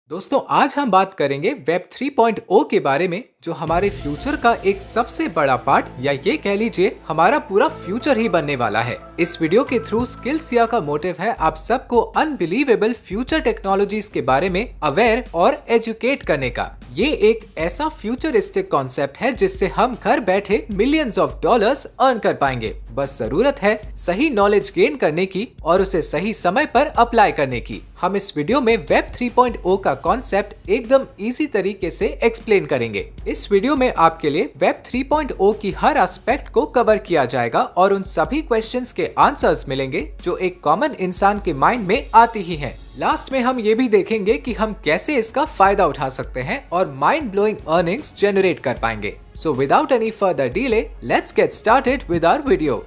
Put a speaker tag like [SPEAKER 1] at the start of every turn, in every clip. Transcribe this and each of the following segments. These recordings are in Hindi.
[SPEAKER 1] दोस्तों आज हम बात करेंगे वेब 3.0 के बारे में, जो हमारे फ्यूचर का एक सबसे बड़ा पार्ट या ये कह लीजिए हमारा पूरा फ्यूचर ही बनने वाला है। इस वीडियो के थ्रू स्किल्स का मोटिव है आप सबको अनबिलीवेबल फ्यूचर टेक्नोलॉजीज के बारे में अवेयर और एजुकेट करने का। ये एक ऐसा फ्यूचरिस्टिक कॉन्सेप्ट है जिससे हम घर बैठे मिलियंस ऑफ डॉलर्स अर्न कर पाएंगे। बस जरूरत है सही नॉलेज गेन करने की और उसे सही समय पर अप्लाई करने की। हम इस वीडियो में वेब 3.0 का कॉन्सेप्ट एकदम इजी तरीके से एक्सप्लेन करेंगे। इस वीडियो में आपके लिए वेब 3.0 की हर एस्पेक्ट को कवर किया जाएगा और उन सभी क्वेश्चंस के आंसर्स मिलेंगे जो एक कॉमन इंसान के माइंड में आती ही हैं। लास्ट में हम ये भी देखेंगे कि हम कैसे इसका फायदा उठा सकते हैं और माइंड ब्लोइंग अर्निंग्स जनरेट कर पाएंगे। So without any further delay, let's get started with our video.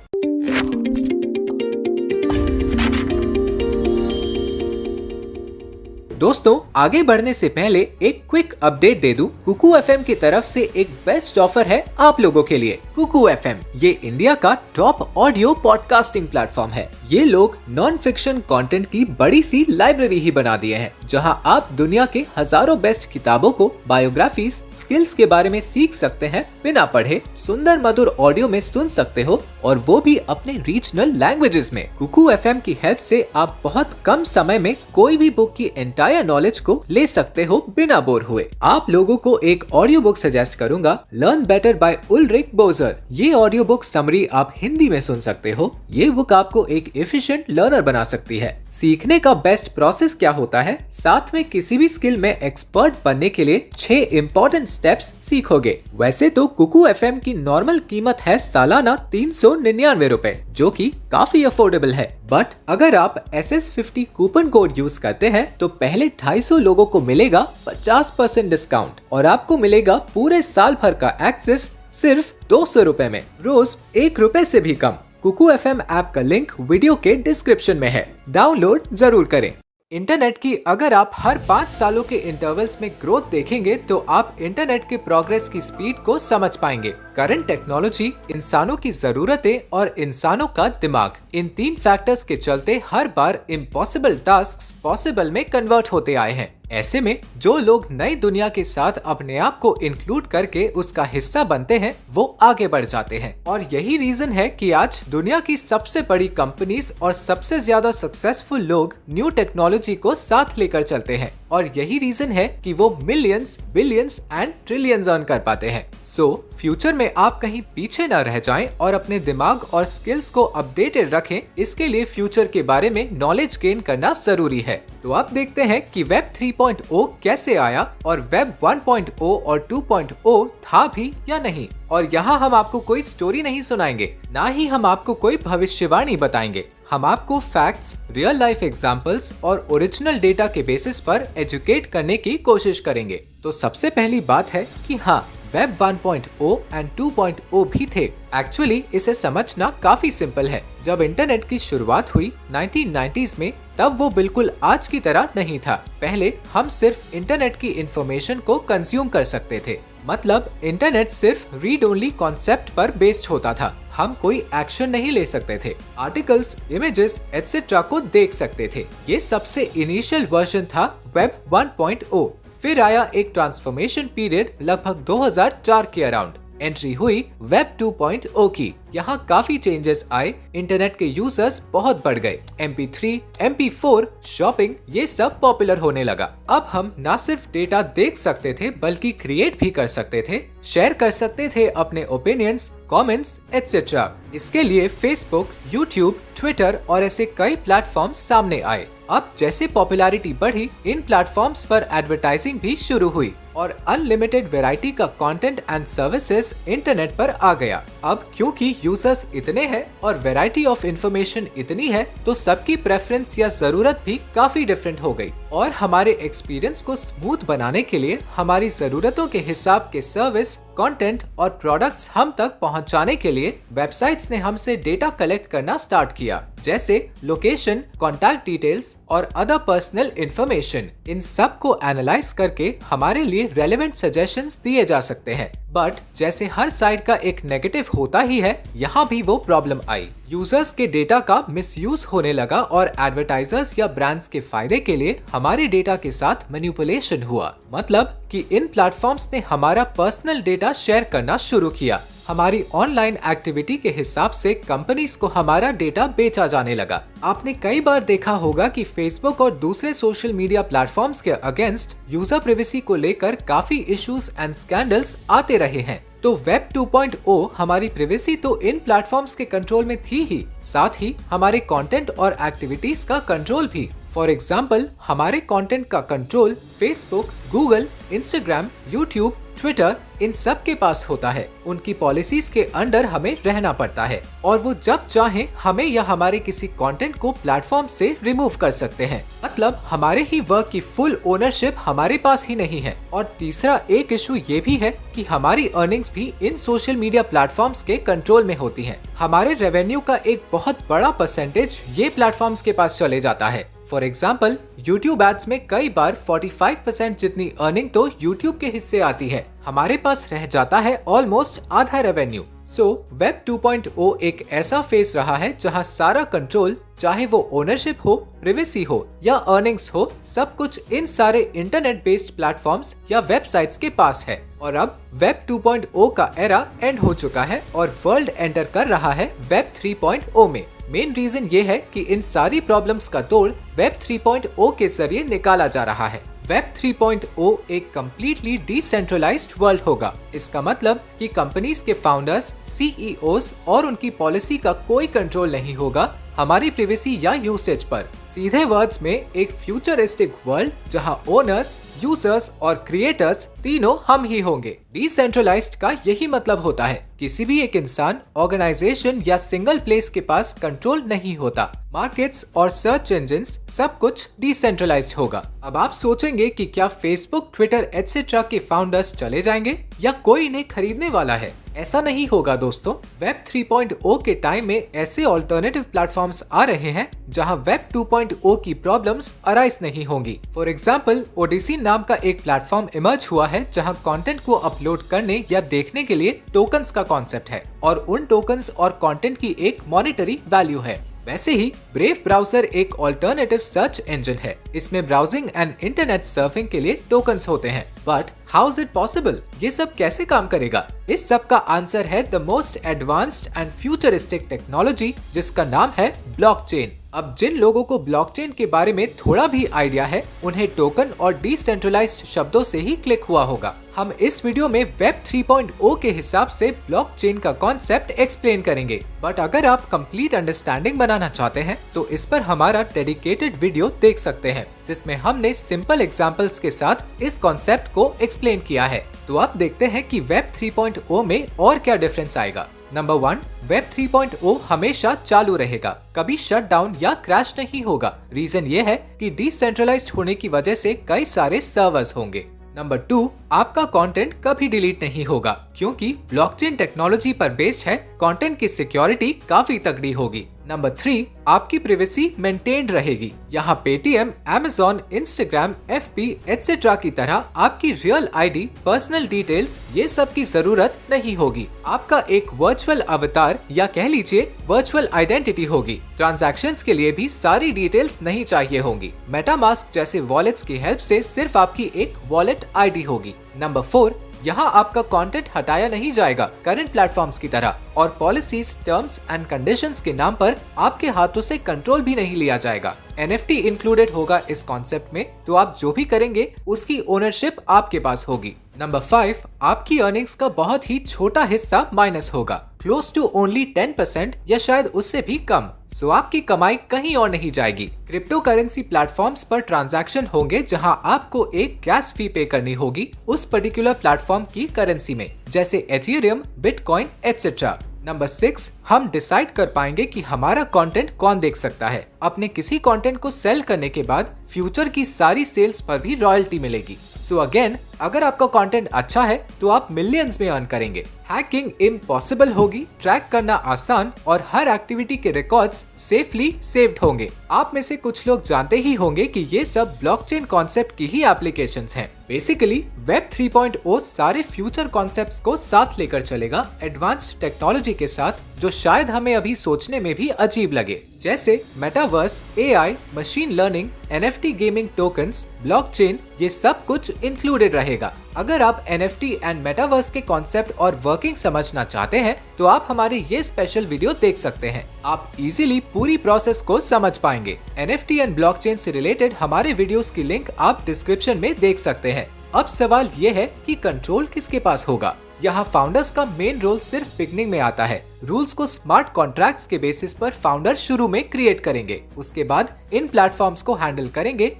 [SPEAKER 1] दोस्तों आगे बढ़ने से पहले एक क्विक अपडेट दे दूं। कुकू एफएम की तरफ से एक बेस्ट ऑफर है आप लोगों के लिए। कुकू एफएम ये इंडिया का टॉप ऑडियो पॉडकास्टिंग प्लेटफॉर्म है। ये लोग नॉन फिक्शन कंटेंट की बड़ी सी लाइब्रेरी ही बना दिए हैं, जहां आप दुनिया के हजारों बेस्ट किताबों को, बायोग्राफीज, स्किल्स के बारे में सीख सकते हैं बिना पढ़े, सुंदर मधुर ऑडियो में सुन सकते हो और वो भी अपने रीजनल लैंग्वेजेस में। कुकू एफएम की हेल्प से आप बहुत कम समय में कोई भी बुक की एंटायर नॉलेज को ले सकते हो बिना बोर हुए। आप लोगों को एक ऑडियो बुक सजेस्ट करूंगा, learn better by Ulrich Boser. ये ऑडियो बुक समरी आप हिंदी में सुन सकते हो। ये बुक आपको एक एफिशिएंट लर्नर बना सकती है। सीखने का बेस्ट प्रोसेस क्या होता है, साथ में किसी भी स्किल में एक्सपर्ट बनने के लिए 6 इम्पोर्टेंट स्टेप्स सीखोगे। वैसे तो कुकू एफएम की नॉर्मल कीमत है सालाना 399 रुपए, जो कि काफी अफोर्डेबल है। बट अगर आप SS50 कूपन कोड यूज करते हैं तो पहले 250 लोगों को मिलेगा 50% डिस्काउंट और आपको मिलेगा पूरे साल भर का एक्सेस सिर्फ 200 रुपए में, रोज 1 रुपए से भी कम। कुकू एफएम ऐप का लिंक वीडियो के डिस्क्रिप्शन में है, डाउनलोड जरूर करें। इंटरनेट की अगर आप हर 5 सालों के इंटरवल्स में ग्रोथ देखेंगे तो आप इंटरनेट के प्रोग्रेस की स्पीड को समझ पाएंगे। करंट टेक्नोलॉजी, इंसानों की जरूरतें और इंसानों का दिमाग, इन 3 फैक्टर्स के चलते हर बार इम्पॉसिबल टास्क्स पॉसिबल में कन्वर्ट होते आए हैं। ऐसे में जो लोग नई दुनिया के साथ अपने आप को इंक्लूड करके उसका हिस्सा बनते हैं वो आगे बढ़ जाते हैं। और यही रीजन है कि आज दुनिया की सबसे बड़ी कंपनीज और सबसे ज्यादा सक्सेसफुल लोग न्यू टेक्नोलॉजी को साथ लेकर चलते हैं। और यही रीजन है कि वो millions, billions and trillions earn कर पाते हैं। सो फ्यूचर में आप कहीं पीछे न रह जाएं और अपने दिमाग और स्किल्स को अपडेटेड रखें। इसके लिए फ्यूचर के बारे में नॉलेज गेन करना जरूरी है। तो अब देखते हैं कि वेब 3.0 कैसे आया और वेब 1.0 और 2.0 था भी या नहीं। और यहाँ हम आपको कोई स्टोरी नहीं सुनाएंगे, ना ही हम आपको कोई भविष्यवाणी बताएंगे। हम आपको फैक्ट्स, रियल लाइफ एग्जांपल्स और ओरिजिनल डेटा के बेसिस पर एजुकेट करने की कोशिश करेंगे। तो सबसे पहली बात है कि हाँ, वेब 1.0 एंड 2.0 भी थे। एक्चुअली इसे समझना काफी सिंपल है। जब इंटरनेट की शुरुआत हुई 1990s में, तब वो बिल्कुल आज की तरह नहीं था। पहले हम सिर्फ इंटरनेट की इंफॉर्मेशन को कंज्यूम कर सकते थे, मतलब इंटरनेट सिर्फ रीड ओनली कॉन्सेप्ट पर बेस्ड होता था। हम कोई एक्शन नहीं ले सकते थे, आर्टिकल्स, इमेजेस एटसेट्रा को देख सकते थे। ये सबसे इनिशियल वर्जन था वेब 1.0। फिर आया एक ट्रांसफॉर्मेशन पीरियड लगभग 2004 के अराउंड। एंट्री हुई वेब 2.0 की। यहाँ काफी चेंजेस आए, इंटरनेट के यूजर्स बहुत बढ़ गए। MP3, MP4, शॉपिंग, ये सब पॉपुलर होने लगा। अब हम न सिर्फ डेटा देख सकते थे बल्कि क्रिएट भी कर सकते थे, शेयर कर सकते थे अपने ओपिनियंस, कमेंट्स एटसेट्रा। इसके लिए फेसबुक, यूट्यूब, ट्विटर और ऐसे कई प्लेटफॉर्म्स सामने आए। अब जैसे पॉपुलैरिटी बढ़ी, इन प्लेटफॉर्म्स पर एडवर्टाइजिंग भी शुरू हुई और अनलिमिटेड वैरायटी का कंटेंट एंड सर्विसेज इंटरनेट पर आ गया। अब क्योंकि यूजर्स इतने हैं और वैरायटी ऑफ इंफॉर्मेशन इतनी है, तो सबकी प्रेफरेंस या जरूरत भी काफी डिफरेंट हो गई। और हमारे एक्सपीरियंस को स्मूथ बनाने के लिए हमारी जरूरतों के हिसाब के सर्विस, कंटेंट और प्रोडक्ट्स हम तक पहुंचाने के लिए वेबसाइट्स ने हमसे डेटा कलेक्ट करना स्टार्ट किया, जैसे लोकेशन, कॉन्टैक्ट डिटेल्स और अदर पर्सनल इंफॉर्मेशन। इन सब को एनालाइज करके हमारे लिए लिए रेलेवेंट सजेशंस दिए जा सकते हैं। बट जैसे हर साइट का एक नेगेटिव होता ही है, यहाँ भी वो प्रॉब्लम आई। यूजर्स के डेटा का मिसयूज होने लगा और एडवर्टाइजर्स या ब्रांड्स के फायदे के लिए हमारे डेटा के साथ मैनिपुलेशन हुआ। मतलब कि इन प्लेटफॉर्म्स ने हमारा पर्सनल डेटा शेयर करना शुरू किया। हमारी ऑनलाइन एक्टिविटी के हिसाब से कंपनीज को हमारा डेटा बेचा जाने लगा। आपने कई बार देखा होगा कि फेसबुक और दूसरे सोशल मीडिया प्लेटफॉर्म्स के अगेंस्ट यूजर प्राइवेसी को लेकर काफी इश्यूज एंड स्कैंडल्स आते रहे हैं। तो वेब 2.0 हमारी प्राइवेसी तो इन प्लेटफॉर्म्स के कंट्रोल में थी ही, साथ ही हमारे कंटेंट और एक्टिविटीज का कंट्रोल भी। फॉर एग्जाम्पल, हमारे कंटेंट का control Facebook, Google, Instagram, YouTube, Twitter इन सब के पास होता है। उनकी पॉलिसीज के अंडर हमें रहना पड़ता है और वो जब चाहें हमें या हमारे किसी कंटेंट को प्लेटफॉर्म से रिमूव कर सकते हैं। मतलब हमारे ही वर्क की फुल ओनरशिप हमारे पास ही नहीं है। और तीसरा एक इशू ये भी है कि हमारी अर्निंग्स भी इन सोशल मीडिया प्लेटफॉर्म्स के कंट्रोल में होती हैं। हमारे रेवेन्यू का एक बहुत बड़ा परसेंटेज ये प्लेटफॉर्म्स के पास चले जाता है। फॉर एग्जाम्पल, YouTube एड्स में कई बार 45% जितनी अर्निंग तो YouTube के हिस्से आती है। हमारे पास रह जाता है ऑलमोस्ट आधा रेवेन्यू। सो वेब 2.0 एक ऐसा फेज रहा है जहां सारा कंट्रोल, चाहे वो ओनरशिप हो, प्राइवेसी हो या अर्निंग्स हो, सब कुछ इन सारे इंटरनेट बेस्ड प्लेटफॉर्म्स या वेबसाइट्स के पास है। और अब वेब 2.0 का एरा एंड हो चुका है और वर्ल्ड एंटर कर रहा है वेब 3.0 में। मेन रीजन ये है कि इन सारी प्रॉब्लम्स का तोड़ वेब 3.0 के जरिए निकाला जा रहा है। वेब 3.0 एक कम्प्लीटली डिसेंट्रलाइज्ड वर्ल्ड होगा। इसका मतलब कि कंपनीज के फाउंडर्स, सीईओज और उनकी पॉलिसी का कोई कंट्रोल नहीं होगा हमारी प्राइवेसी या यूसेज पर। सीधे वर्ड्स में एक फ्यूचरिस्टिक वर्ल्ड जहां ओनर्स, यूजर्स और क्रिएटर्स तीनों हम ही होंगे। डिसेंट्रलाइज्ड का यही मतलब होता है किसी भी एक इंसान, ऑर्गेनाइजेशन या सिंगल प्लेस के पास कंट्रोल नहीं होता। मार्केट्स और सर्च इंजिन्स सब कुछ डिसेंट्रलाइज्ड होगा। अब आप सोचेंगे कि क्या फेसबुक, ट्विटर एटसेट्रा के फाउंडर्स चले जाएंगे या कोई इन्हें खरीदने वाला है? ऐसा नहीं होगा दोस्तों। वेब 3.0 के टाइम में ऐसे ऑल्टरनेटिव प्लेटफॉर्म्स आ रहे हैं जहां वेब 2.0 की प्रॉब्लम्स अराइज नहीं होंगी। फॉर एग्जांपल, ओडिसी नाम का एक प्लेटफॉर्म इमर्ज हुआ है जहां कंटेंट को अपलोड करने या देखने के लिए टोकन्स का कॉन्सेप्ट है और उन टोकन्स और कंटेंट की एक मॉनेटरी वैल्यू है। वैसे ही ब्रेव ब्राउजर एक ऑल्टरनेटिव सर्च इंजन है। इसमें ब्राउजिंग एंड इंटरनेट सर्फिंग के लिए टोकन्स होते हैं। But how is it possible? ये सब कैसे काम करेगा? इस सब का आंसर है the most advanced and futuristic technology जिसका नाम है ब्लॉकचेन। अब जिन लोगों को ब्लॉकचेन के बारे में थोड़ा भी आइडिया है, उन्हें टोकन और डिसेंट्रलाइज्ड शब्दों से ही क्लिक हुआ होगा। हम इस वीडियो में वेब 3.0 के हिसाब से ब्लॉकचेन का कॉन्सेप्ट एक्सप्लेन करेंगे। बट अगर आप कंप्लीट अंडरस्टैंडिंग बनाना चाहते हैं तो इस पर हमारा डेडिकेटेड वीडियो देख सकते हैं, जिसमें हमने सिंपल एग्जांपल्स के साथ इस कॉन्सेप्ट को एक्सप्लेन किया है। तो अब देखते हैं कि वेब 3.0 में और क्या डिफरेंस आएगा। नंबर 1, वेब 3.0 हमेशा चालू रहेगा, कभी शट डाउन या क्रैश नहीं होगा। रीजन ये है कि डिसेंट्रलाइज्ड होने की वजह से कई सारे सर्वर्स होंगे। नंबर 2, आपका कंटेंट कभी डिलीट नहीं होगा क्योंकि ब्लॉकचेन टेक्नोलॉजी पर बेस्ड है। कंटेंट की सिक्योरिटी काफी तगड़ी होगी। नंबर 3, आपकी प्राइवेसी मेंटेन्ड रहेगी। यहाँ Paytm, Amazon, Instagram, FB etcetera की तरह आपकी रियल आईडी, पर्सनल डिटेल्स ये सब की जरूरत नहीं होगी। आपका एक वर्चुअल अवतार या कह लीजिए वर्चुअल आइडेंटिटी होगी। ट्रांजैक्शंस के लिए भी सारी डिटेल्स नहीं चाहिए होंगी। मेटामास्क जैसे वॉलेट्स की हेल्प से सिर्फ आपकी एक वॉलेट आईडी होगी। नंबर 4, यहाँ आपका कंटेंट हटाया नहीं जाएगा करंट प्लेटफॉर्म्स की तरह, और पॉलिसीज, टर्म्स एंड कंडीशंस के नाम पर आपके हाथों से कंट्रोल भी नहीं लिया जाएगा। NFT इंक्लूडेड होगा इस कॉन्सेप्ट में, तो आप जो भी करेंगे उसकी ओनरशिप आपके पास होगी। नंबर 5, आपकी अर्निंग्स का बहुत ही छोटा हिस्सा माइनस होगा, क्लोज टू ओनली 10% या शायद उससे भी कम। सो आपकी कमाई कहीं और नहीं जाएगी। क्रिप्टो करेंसी प्लेटफॉर्म्स पर ट्रांजैक्शन होंगे जहां आपको एक गैस फी पे करनी होगी उस पर्टिकुलर प्लेटफॉर्म की करेंसी में, जैसे एथेरियम, बिटकॉइन एटसेट्रा। नंबर 6, हम डिसाइड कर पाएंगे कि हमारा कंटेंट कौन देख सकता है। अपने किसी कंटेंट को सेल करने के बाद फ्यूचर की सारी सेल्स पर भी रॉयल्टी मिलेगी। सो अगेन, अगर आपका कंटेंट अच्छा है तो आप मिलियंस में अर्न करेंगे। हैकिंग इम्पॉसिबल होगी, ट्रैक करना आसान और हर एक्टिविटी के रिकॉर्ड्स सेफली सेव्ड होंगे। आप में से कुछ लोग जानते ही होंगे कि ये सब ब्लॉकचेन कॉन्सेप्ट की ही एप्लीकेशंस हैं। बेसिकली वेब 3.0 सारे फ्यूचर कॉन्सेप्ट्स को साथ लेकर चलेगा, एडवांस्ड टेक्नोलॉजी के साथ, जो शायद हमें अभी सोचने में भी अजीब लगे, जैसे metaverse, AI, machine learning, NFT gaming tokens, blockchain, ये सब कुछ इंक्लूडेड रहेगा। अगर आप NFT एंड मेटावर्स के कॉन्सेप्ट और वर्किंग समझना चाहते हैं तो आप हमारे ये स्पेशल वीडियो देख सकते हैं। आप इजीली पूरी प्रोसेस को समझ पाएंगे। NFT एंड ब्लॉकचेन से रिलेटेड हमारे वीडियोस की लिंक आप डिस्क्रिप्शन में देख सकते हैं। अब सवाल ये है कि कंट्रोल किसके पास होगा। यहाँ फाउंडर्स का मेन रोल सिर्फ बिगनिंग में आता है। रूल्स को स्मार्ट कॉन्ट्रैक्ट्स के बेसिस पर फाउंडर शुरू में क्रिएट करेंगे। उसके बाद इन प्लेटफॉर्म्स को हैंडल करेंगे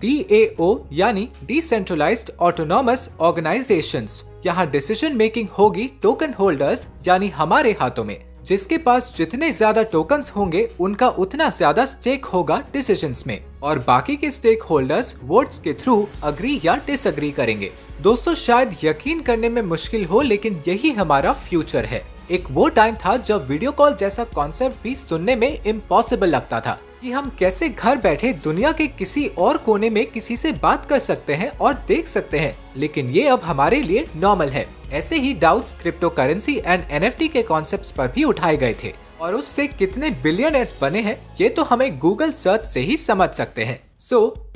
[SPEAKER 1] DAO यानी डिसेंट्रलाइज्ड ऑटोनॉमस ऑर्गेनाइजेशंस। यहाँ डिसीजन मेकिंग होगी टोकन होल्डर्स यानी हमारे हाथों में। जिसके पास जितने ज्यादा टोकन्स होंगे उनका उतना ज्यादा स्टेक होगा डिसीजंस में, और बाकी के स्टेक होल्डर्स वोट्स के थ्रू अग्री या डिसअग्री करेंगे। दोस्तों, शायद यकीन करने में मुश्किल हो, लेकिन यही हमारा फ्यूचर है। एक वो टाइम था जब वीडियो कॉल जैसा कॉन्सेप्ट भी सुनने में इम्पॉसिबल लगता था कि हम कैसे घर बैठे दुनिया के किसी और कोने में किसी से बात कर सकते हैं और देख सकते हैं, लेकिन ये अब हमारे लिए नॉर्मल है। ऐसे ही doubts crypto currency and NFT के कॉन्सेप्ट्स पर भी उठाए गए थे, और उससे कितने बिलियनर्स बने हैं ये तो हमें गूगल सर्च से ही समझ सकते हैं।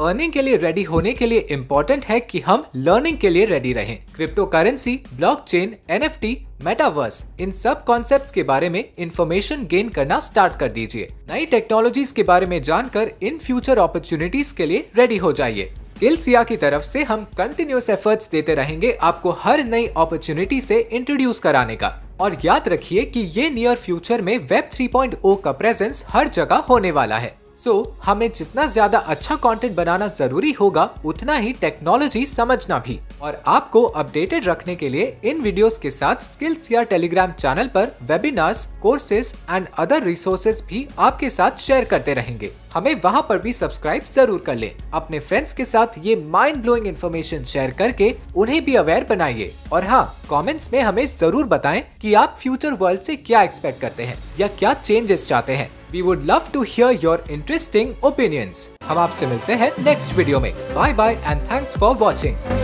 [SPEAKER 1] अर्निंग के लिए रेडी होने के लिए इम्पोर्टेंट है कि हम लर्निंग के लिए रेडी रहें। Crypto currency, blockchain, NFT, metaverse, इन सब कॉन्सेप्ट्स के बारे में इंफॉर्मेशन गेन करना स्टार्ट कर दीजिए। नई टेक्नोलॉजीज के बारे में जानकर इन फ्यूचर अपॉर्चुनिटीज के लिए रेडी हो जाइए। स्किल्सिया की तरफ से हम कंटिन्यूअस एफर्ट्स देते रहेंगे आपको हर नई अपॉर्चुनिटी से इंट्रोड्यूस कराने का। और याद रखिए कि ये नियर फ्यूचर में वेब 3.0 का प्रेजेंस हर जगह होने वाला है। हमें जितना ज्यादा अच्छा कंटेंट बनाना जरूरी होगा, उतना ही टेक्नोलॉजी समझना भी। और आपको अपडेटेड रखने के लिए इन वीडियोस के साथ स्किल्सिया टेलीग्राम चैनल पर webinars, courses and other resources भी आपके साथ शेयर करते रहेंगे। हमें वहां पर भी सब्सक्राइब जरूर कर लें। अपने फ्रेंड्स के साथ ये माइंड ब्लोइंग इन्फॉर्मेशन शेयर करके उन्हें भी अवेयर बनाइए। और हाँ, कमेंट्स में हमें जरूर बताएं कि आप फ्यूचर वर्ल्ड से क्या एक्सपेक्ट करते हैं या क्या चेंजेस चाहते हैं। We would love to hear your interesting opinions. हम आपसे मिलते हैं नेक्स्ट वीडियो में। Bye bye and thanks for watching.